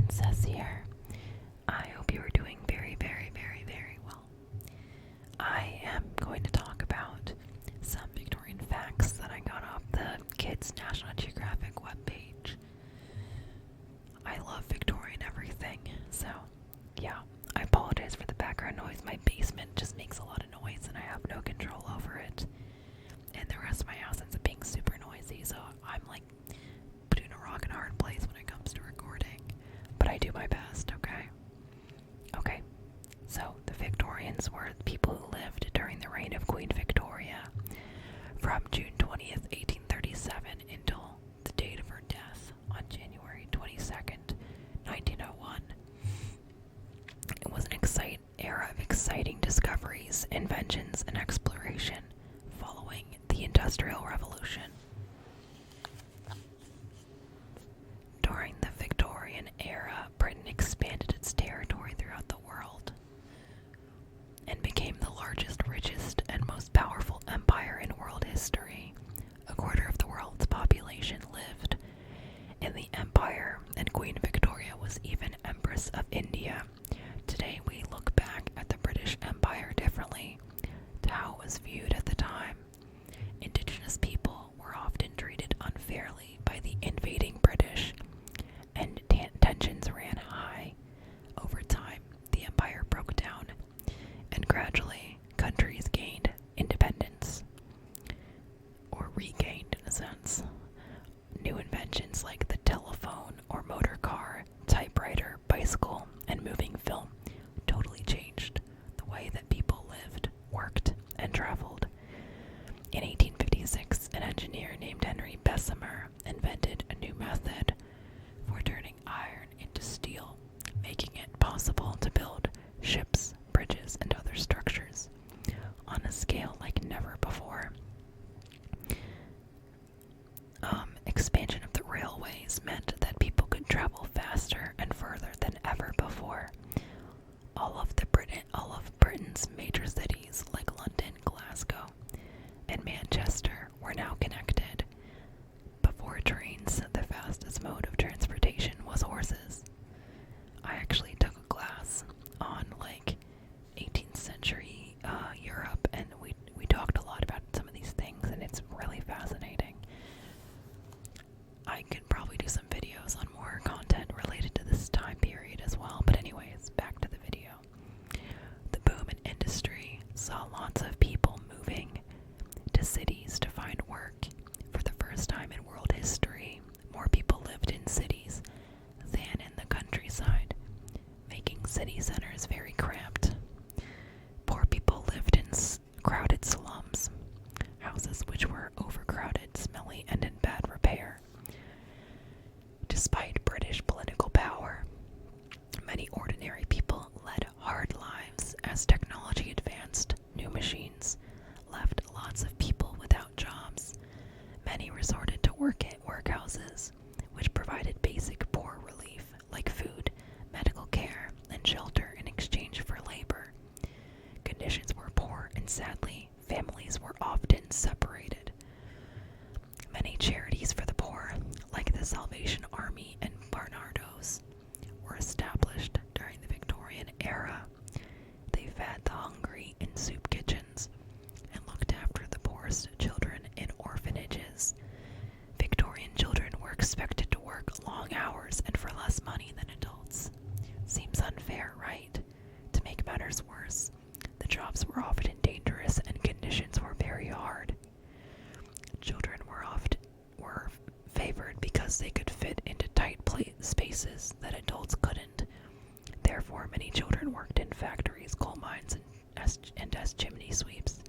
Moonprincess here. I hope you are doing very, very, very, very well. I am going to talk about some Victorian facts that I got off the Kids National Geographic webpage. I love Victorian everything, so yeah, I apologize for the background noise. My basement just makes a lot of noise and I have no control over it. And the rest of my house ends up being super noisy, so I'm like between a rock and a hard place when it comes to recording. But I do my best, okay? Okay, so the Victorians were the people who lived during the reign of Queen Victoria from June 20th, 1837 until the date of her death on January 22nd, 1901. It was an era of exciting discoveries, inventions, and exploration following the Industrial Revolution. During the Victorian era, Britain expanded its territory throughout the world and became the largest, richest, and most powerful empire in world history. A quarter of the world's population lived in the empire, and Queen Victoria was even Empress of India. Today, we look back at the British Empire differently to how it was viewed at the time. Indigenous people were often treated unfairly by the invading British, and tensions ran high. Over time, the empire broke down, and gradually, countries gained independence, or regained in a sense. New inventions like the telephone or motor car, typewriter, bicycle, and moving film totally changed the way that people lived, worked, and traveled. In 1856, an engineer named Henry Bessemer invented a new method for turning iron into steel, making it possible to build ships, bridges, and other structures on a scale like never before. Expansion of the railways meant that people could travel faster and further than ever before. All of Britain's major cities like London, Glasgow, and Manchester were now connected. Before trains, the fastest mode of transportation was horses. I actually took a class on 18th century Europe, and we talked a lot about some of these things, and it's really fascinating. I could probably do some videos on more content related to this time period as well, but anyways, back to the video. The boom in industry saw lots of people moving to cities to find work. For the first time in world history, more people lived in cities than in the countryside, making city centers very cramped. Poor people lived in crowded slums, houses which were overcrowded, smelly, and in bad repair. Despite British political power, many ordinary people led hard lives. As technology advanced, new machines left lots of people without jobs. Many resorted to work at workhouses, which provided basic poor relief like food, medical care, and shelter in exchange for labor. Conditions were poor, and sadly, families were often separated. Many charities for the poor, like the Salvation Army and Barnardos, were established during the Victorian era. They fed the hungry in soup kitchens and looked after the poorest children in orphanages. Victorian children were expected to work long hours and for less money than adults. Seems unfair, right? To make matters worse, the jobs were often dangerous and conditions were very hard. Children were favored because they could fit into tight spaces that adults couldn't. Therefore, many children worked in factories, coal mines, and as chimney sweeps.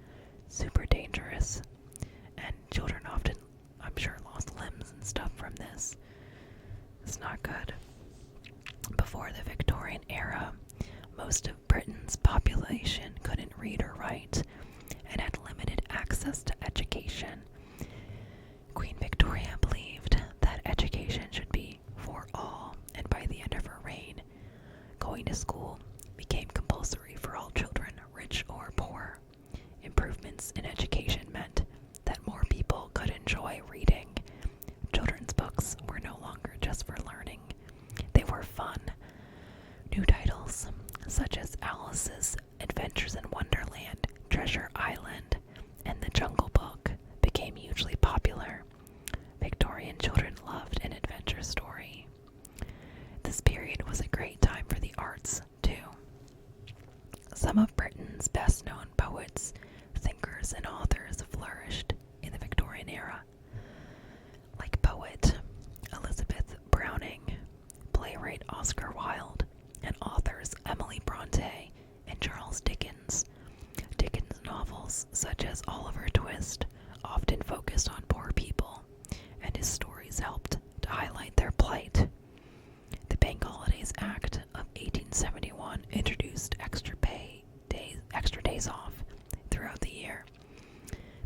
Super dangerous. And children often, I'm sure, lost limbs and stuff from this. It's not good. Before the Victorian era, most of Britain's population couldn't read or write and had limited access to education. Queen Victoria believed that education should be for all, and by the end of her reign, going to school became compulsory for all children, rich or poor. Improvements in education meant that more people could enjoy reading. Children's books were no longer just for learning. They were fun. New titles, such as Alice's Adventures in Wonderland, Treasure Island, and The Jungle Book, became hugely popular. Victorian children loved an adventure story. This period was a great time for the arts, too. Some of Britain's best-known poets, thinkers, and authors flourished in the Victorian era, like poet Elizabeth Browning, playwright Oscar Wilde, and authors Emily Bronte and Charles Dickens. Dickens' novels, such as Oliver Twist, often focused on poor people, and his stories helped to highlight their plight. The Bank Holidays Act of 1871 introduced extra days off throughout the year.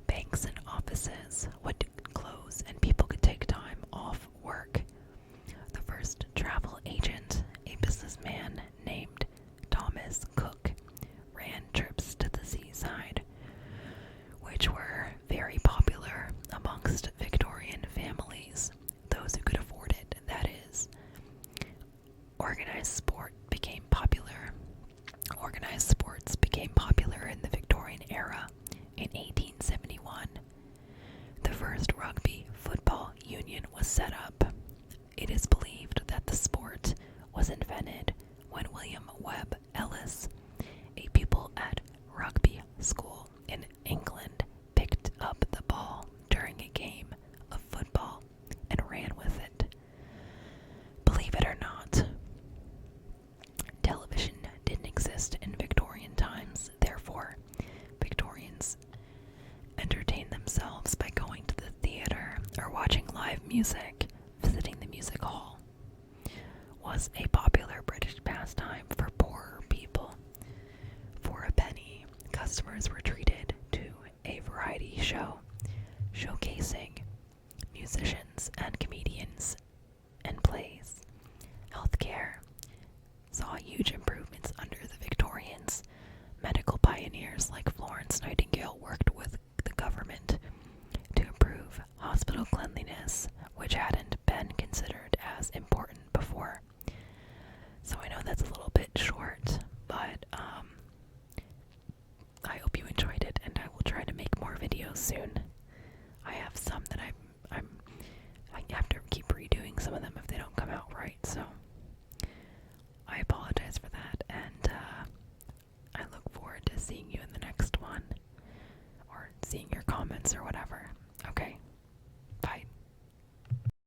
Banks and offices would close and people could take time off work. The first travel agent, a businessman named Thomas Cook, ran trips to the seaside, which were very popular amongst Victorian families, those who could afford it, that is. Organized sports became popular in the Victorian era in 1871. The first rugby football union was set up. It is believed that the sport was invented when William Webb Ellis, a pupil at rugby school in England, picked up the ball during a game of football and ran with it. Believe it or not, television didn't exist in Victorian times. Therefore, Victorians entertained themselves by going to the theater or watching live music. Visiting the music hall was a popular British pastime for poorer people. For a penny, customers were treated to a variety show showcasing musicians and comedians and plays. Healthcare saw huge improvements under the Victorians. Medical pioneers like Florence Nightingale worked with the government to improve hospital cleanliness, which hadn't been considered as important before. So I know that's a little bit short, but I hope you enjoyed it, and I will try to make more videos soon. I have some that I have to keep redoing some of them if they don't come out right, so